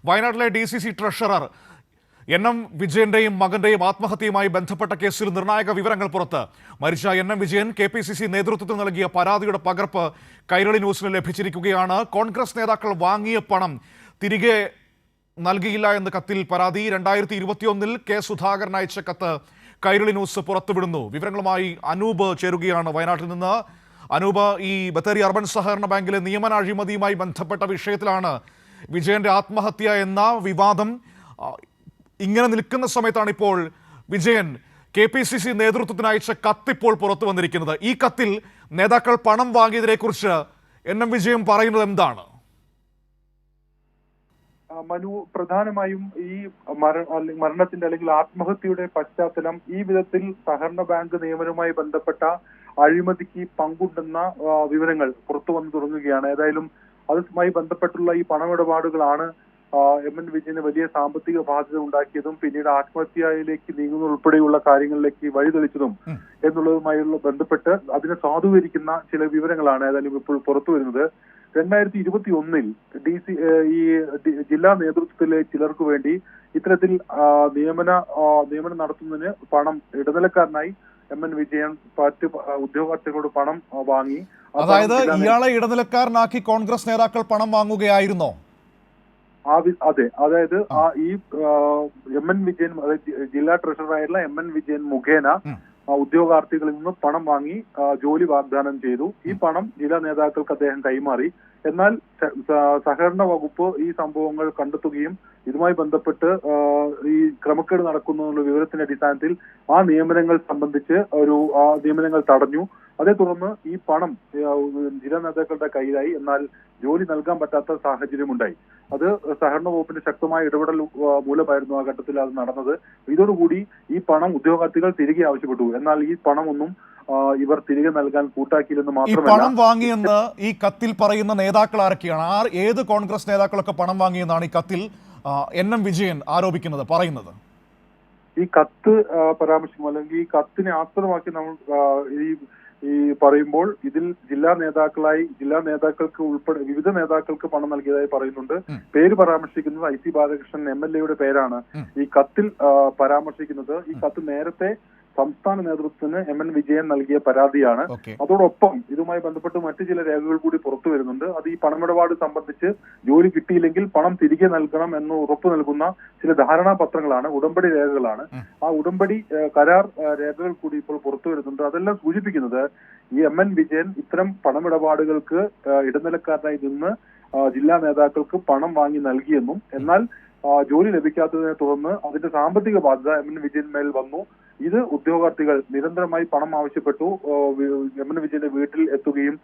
വയനാട്ടിലെ DCC treasurer എൻ.എം. വിജയന്റെയും മകന്റെയും ആത്മഹത്യയുമായി ബന്ധപ്പെട്ട കേസിൽ നിർണായക വിവരങ്ങൾ പുറത്ത്. മരിച്ച എൻ.എം. വിജയൻ KPCC നേതൃത്വത്തിന് നൽകിയ പരാതിയുടെ പകർപ്പ് കൈരളി ന്യൂസിന് ലഭിച്ചിരിക്കുകയാണ്. കോൺഗ്രസ് നേതാക്കൾ വാങ്ങിയ പണം തിരികെ നൽകിയില്ല എന്ന കത്തിൽ പരാതി. 2021 കെ സുധാകരൻ അയച്ച കത്ത് കൈരളി ന്യൂസ് പുറത്തുവിടുന്നു. വിവരങ്ങളുമായി അനൂപ് ചേരുകയാണ് വയനാട്ടിൽ നിന്ന്. അനൂപ്, ഈ ബത്തേരി അർബൻ സഹകരണ ബാങ്കിലെ നിയമന അഴിമതിയുമായി ബന്ധപ്പെട്ട വിഷയത്തിലാണ് വിജയന്റെ ആത്മഹത്യ എന്ന വിവാദം. ഇങ്ങനെ നിൽക്കുന്ന സമയത്താണ് ഇപ്പോൾ വിജയൻ KPCC നേതൃത്വത്തിന് അയച്ച കത്തിപ്പോൾ പുറത്തു വന്നിരിക്കുന്നത്. ഈ കത്തിൽ നേതാക്കൾ പണം വാങ്ങിയതിനെ കുറിച്ച് എൻ.എം. വിജയൻ പറയുന്നത് എന്താണ്? മനു, പ്രധാനമായും ഈ മരണത്തിന്റെ അല്ലെങ്കിൽ ആത്മഹത്യയുടെ പശ്ചാത്തലം ഈ വിധത്തിൽ സഹകരണ ബാങ്ക് നിയമനവുമായി ബന്ധപ്പെട്ട അഴിമതിക്ക് പങ്കുണ്ടെന്ന വിവരങ്ങൾ പുറത്തു വന്നു തുടങ്ങുകയാണ്. ഏതായാലും അതുമായി ബന്ധപ്പെട്ടുള്ള ഈ പണമിടപാടുകളാണ് എം.എൻ. വിജയന് വലിയ സാമ്പത്തിക ബാധ്യത ഉണ്ടാക്കിയതും പിന്നീട് ആത്മഹത്യയിലേക്ക് നീങ്ങുന്നതുൾപ്പെടെയുള്ള കാര്യങ്ങളിലേക്ക് വഴിതെളിച്ചതും എന്നുള്ളതുമായുള്ള ബന്ധപ്പെട്ട് അതിനെ സാധൂകരിക്കുന്ന ചില വിവരങ്ങളാണ് ഏതായാലും ഇപ്പോൾ പുറത്തു വരുന്നത്. 2021 ഈ ജില്ലാ നേതൃത്വത്തിലെ ചിലർക്ക് വേണ്ടി ഇത്തരത്തിൽ നിയമനം നടത്തുന്നതിന് പണം ഇടനിലക്കാരനായി എം.എൻ. വിജയൻ മറ്റ് ഉദ്യോഗാർത്ഥികളോട് പണം വാങ്ങി. അതായത് ഇയാളെ ഇടനിലക്കാരനാക്കി കോൺഗ്രസ് നേതാക്കൾ പണം വാങ്ങുകയായിരുന്നോ? അതെ, അതായത് ഈ എം.എൻ. വിജയൻ, ജില്ലാ ട്രഷററായിട്ടുള്ള എം.എൻ. വിജയൻ മുഖേന ഉദ്യോഗാർത്ഥികളിൽ നിന്ന് പണം വാങ്ങി ജോലി വാഗ്ദാനം ചെയ്തു. ഈ പണം ജില്ലാ നേതാക്കൾക്ക് അദ്ദേഹം കൈമാറി. എന്നാൽ സഹകരണ വകുപ്പ് ഈ സംഭവങ്ങൾ കണ്ടെത്തുകയും ഇതുമായി ബന്ധപ്പെട്ട് ഈ ക്രമക്കേട് നടക്കുന്നു എന്നുള്ള വിവരത്തിന്റെ അടിസ്ഥാനത്തിൽ ആ നിയമനങ്ങൾ സംബന്ധിച്ച് നിയമനങ്ങൾ തടഞ്ഞു. അതേ തുടർന്ന് ഈ പണം ജില്ലാ നേതാക്കളുടെ കയ്യിലായി. എന്നാൽ ജോലി നൽകാൻ പറ്റാത്ത സാഹചര്യമുണ്ടായി. അത് സഹകരണ വകുപ്പിന്റെ ശക്തമായ ഇടപെടൽ മൂലമായിരുന്നു ആ ഘട്ടത്തിൽ അത് നടന്നത്. ഇതോടുകൂടി ഈ പണം ഉദ്യോഗാർത്ഥികൾ തിരികെ ആവശ്യപ്പെട്ടു. എന്നാൽ ഈ പണമൊന്നും ഇവർ തിരികെ നൽകാൻ കൂട്ടാക്കിയില്ലെന്ന് മാത്രമല്ല, പണം വാങ്ങിയെന്ന് ഈ കത്തിൽ പറയുന്ന നേതാക്കൾ ആരൊക്കെയാണ്? ഏത് കോൺഗ്രസ് നേതാക്കളൊക്കെ പണം വാങ്ങിയെന്നാണ് ഈ കത്തിൽ എൻ.എം. വിജയൻ പറയുന്നത്? ഈ കത്ത് പരാമർശിക്കും അല്ലെങ്കിൽ ഈ കത്തിനെ ആസ്പദമാക്കി നമ്മൾ ഈ പറയുമ്പോൾ ഇതിൽ ജില്ലാ നേതാക്കൾക്ക് ഉൾപ്പെടെ വിവിധ നേതാക്കൾക്ക് പണം നൽകിയതായി പറയുന്നുണ്ട്. പേര് പരാമർശിക്കുന്നത് IC ബാലകൃഷ്ണൻ MLA പേരാണ് ഈ കത്തിൽ പരാമർശിക്കുന്നത്. ഈ കത്ത് നേരത്തെ സംസ്ഥാന നേതൃത്വത്തിന് എം.എൻ. വിജയൻ നൽകിയ പരാതിയാണ്. അതോടൊപ്പം ഇതുമായി ബന്ധപ്പെട്ട് മറ്റു ചില രേഖകൾ കൂടി പുറത്തു വരുന്നുണ്ട്. അത് ഈ പണമിടപാട് സംബന്ധിച്ച് ജോലി കിട്ടിയില്ലെങ്കിൽ പണം തിരികെ നൽകണം എന്ന് ഉറപ്പു നൽകുന്ന ചില ധാരണാപത്രങ്ങളാണ്, ഉടമ്പടി രേഖകളാണ്. ആ ഉടമ്പടി കരാർ രേഖകൾ കൂടി ഇപ്പോൾ പുറത്തു വരുന്നുണ്ട്. അതെല്ലാം സൂചിപ്പിക്കുന്നത് ഈ എം.എൻ. വിജയൻ ഇത്തരം പണമിടപാടുകൾക്ക് ഇടനിലക്കാരനായി നിന്ന് ജില്ലാ നേതാക്കൾക്ക് പണം വാങ്ങി നൽകിയെന്നും എന്നാൽ ജോലി ലഭിക്കാത്തതിനെ തുടർന്ന് അതിന്റെ സാമ്പത്തിക ബാധ്യത എം.എൻ. വിജയന്മേൽ വന്നു. ഇത് ഉദ്യോഗാർത്ഥികൾ നിരന്തരമായി പണം ആവശ്യപ്പെട്ടു. എം.എൻ. വിജയന്റെ വീട്ടിൽ എത്തുകയും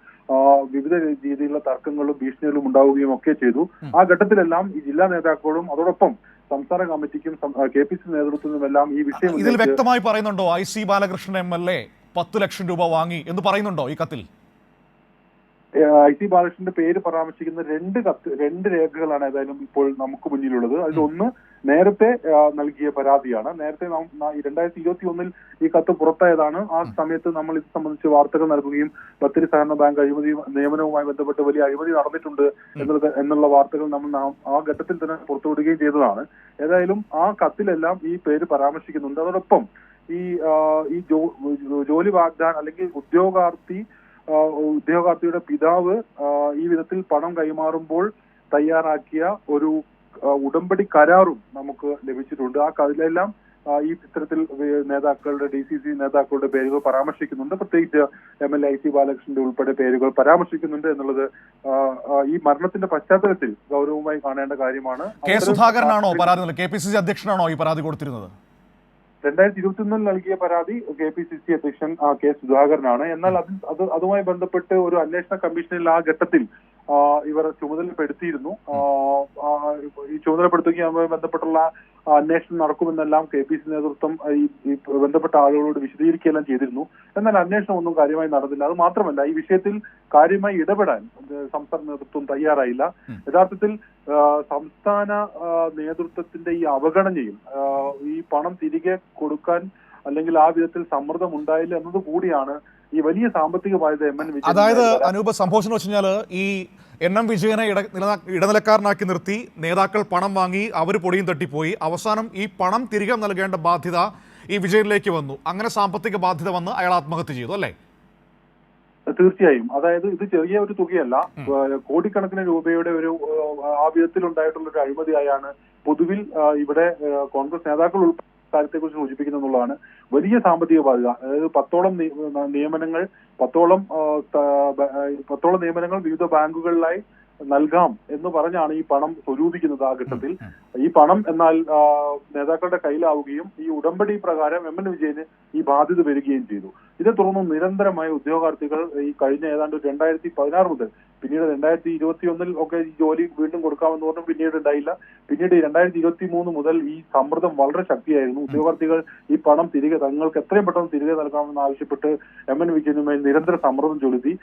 വിവിധ രീതിയിലുള്ള തർക്കങ്ങളും ഭീഷണികളും ഉണ്ടാവുകയും ഒക്കെ ചെയ്തു. ആ ഘട്ടത്തിലെല്ലാം ഈ ജില്ലാ നേതാക്കളോടും അതോടൊപ്പം സംസ്ഥാന കമ്മിറ്റിക്കും KPCC നേതൃത്വത്തിനുമെല്ലാം ഈ വിഷയം ഇതിൽ വ്യക്തമായി പറയുന്നുണ്ടോ? IC ബാലകൃഷ്ണൻ MLA 10 ലക്ഷം രൂപ വാങ്ങി എന്ന് പറയുന്നുണ്ടോ ഈ കത്തിൽ? IC ബാലകൃഷ്ണന്റെ പേര് പരാമർശിക്കുന്ന രണ്ട് രേഖകളാണ് ഏതായാലും ഇപ്പോൾ നമുക്ക് മുന്നിലുള്ളത്. അതിലൊന്ന് നേരത്തെ നൽകിയ പരാതിയാണ്. നേരത്തെ 2021 ഈ കത്ത് പുറത്തായതാണ്. ആ സമയത്ത് നമ്മൾ ഇത് സംബന്ധിച്ച് വാർത്തകൾ നൽകുകയും ബത്തേരി സഹകരണ ബാങ്ക് അഴിമതി നിയമനവുമായി ബന്ധപ്പെട്ട് വലിയ അഴിമതി നടന്നിട്ടുണ്ട് എന്നുള്ള വാർത്തകൾ നമ്മൾ ആ ഘട്ടത്തിൽ തന്നെ പുറത്തുവിടുകയും ചെയ്തതാണ്. ഏതായാലും ആ കത്തിലെല്ലാം ഈ പേര് പരാമർശിക്കുന്നുണ്ട്. അതോടൊപ്പം ഈ ജോലി വാഗ്ദാനം അല്ലെങ്കിൽ ഉദ്യോഗാർത്ഥിയുടെ പിതാവ് ഈ വിധത്തിൽ പണം കൈമാറുമ്പോൾ തയ്യാറാക്കിയ ഒരു ഉടമ്പടി കരാറും നമുക്ക് ലഭിച്ചിട്ടുണ്ട്. ആ കഥയിലെല്ലാം ഈ ചിത്രത്തിൽ നേതാക്കളുടെ DCC നേതാക്കളുടെ പേരുകൾ പരാമർശിക്കുന്നുണ്ട്. പ്രത്യേകിച്ച് MLA IC ബാലകൃഷ്ണന്റെ ഉൾപ്പെടെ പേരുകൾ പരാമർശിക്കുന്നുണ്ട് എന്നുള്ളത് ഈ മരണത്തിന്റെ പശ്ചാത്തലത്തിൽ ഗൗരവമായി കാണേണ്ട കാര്യമാണ്. കെ സുധാകരനാണോ പരാതി? KPCC അധ്യക്ഷനാണോ ഈ പരാതി കൊടുത്തിരുന്നത്? 2021 നൽകിയ പരാതി KPCC അധ്യക്ഷൻ കെ സുധാകരനാണ്. എന്നാൽ അതുമായി ബന്ധപ്പെട്ട് ഒരു അന്വേഷണ കമ്മീഷനിൽ ആ ഘട്ടത്തിൽ ഇവർ ചുമതലപ്പെടുത്തിയിരുന്നു. ഈ ചുമതലപ്പെടുത്തുകയുമായി ബന്ധപ്പെട്ടുള്ള അന്വേഷണം നടക്കുമെന്നെല്ലാം KPCC നേതൃത്വം ഈ ബന്ധപ്പെട്ട ആളുകളോട് വിശദീകരിക്കുകയെല്ലാം ചെയ്തിരുന്നു. എന്നാൽ അന്വേഷണം ഒന്നും കാര്യമായി നടന്നില്ല. അത് മാത്രമല്ല, ഈ വിഷയത്തിൽ കാര്യമായി ഇടപെടാൻ സംസ്ഥാന നേതൃത്വം തയ്യാറായില്ല. യഥാർത്ഥത്തിൽ സംസ്ഥാന നേതൃത്വത്തിന്റെ ഈ അവഗണനയും ഈ പണം തിരികെ കൊടുക്കാൻ അല്ലെങ്കിൽ ആ വിധത്തിൽ സമ്മർദ്ദം ഉണ്ടായില്ല എന്നത് കൂടിയാണ് ഈ വലിയ സാമ്പത്തിക ബാധ്യത എം എൻ അതായത് വിജയൻ അനൂപ് സംഭവിച്ചെന്ന് വെച്ച് കഴിഞ്ഞാൽ ഈ എൻ എം വിജയനെ ഇടനിലക്കാരനാക്കി നിർത്തി നേതാക്കൾ പണം വാങ്ങി അവർ പൊടിയും തട്ടിപ്പോയി. അവസാനം ഈ പണം തിരികെ നൽകേണ്ട ബാധ്യത ഈ വിജയനിലേക്ക് വന്നു. അങ്ങനെ സാമ്പത്തിക ബാധ്യത വന്ന് അയാൾ ആത്മഹത്യ ചെയ്തു അല്ലേ? തീർച്ചയായും. അതായത് ഇത് ചെറിയ ഒരു തുകയല്ല, കോടിക്കണക്കിന് രൂപയുടെ ഒരു ആ വിധത്തിലുണ്ടായിട്ടുള്ള ഒരു അഴിമതിയായാണ് പൊതുവിൽ ഇവിടെ കോൺഗ്രസ് നേതാക്കൾ ഉൾപ്പെടെ കാര്യത്തെക്കുറിച്ച് സൂചിപ്പിക്കുന്നു എന്നുള്ളതാണ്. വലിയ സാമ്പത്തിക ബാധ്യത, അതായത് പത്തോളം നിയമനങ്ങൾ വിവിധ ബാങ്കുകളിലായി നൽകാം എന്ന് പറഞ്ഞാണ് ഈ പണം സ്വരൂപിക്കുന്നത്. ആ ഘട്ടത്തിൽ ഈ പണം എന്നാൽ നേതാക്കളുടെ കയ്യിലാവുകയും ഈ ഉടമ്പടി പ്രകാരം എം എൻ വിജയന് ഈ ബാധ്യത വരികയും ചെയ്തു. ഇതേ തുടർന്ന് നിരന്തരമായ ഉദ്യോഗാർത്ഥികൾ ഈ കഴിഞ്ഞ ഏതാണ്ട് 2016 മുതൽ പിന്നീട് 2021 ഒക്കെ ഈ ജോലി വീണ്ടും കൊടുക്കാമെന്ന് പറഞ്ഞു, പിന്നീട് ഉണ്ടായില്ല. പിന്നീട് 2023 മുതൽ ഈ സമ്മർദ്ദം വളരെ ശക്തിയായിരുന്നു. ഉദ്യോഗാർത്ഥികൾ ഈ പണം തങ്ങൾക്ക് എത്രയും പെട്ടെന്ന് തിരികെ നൽകാമെന്ന് ആവശ്യപ്പെട്ട് എം എൻ വിജയനുമായി നിരന്തര സമ്മർദ്ദം ചെലുത്തി.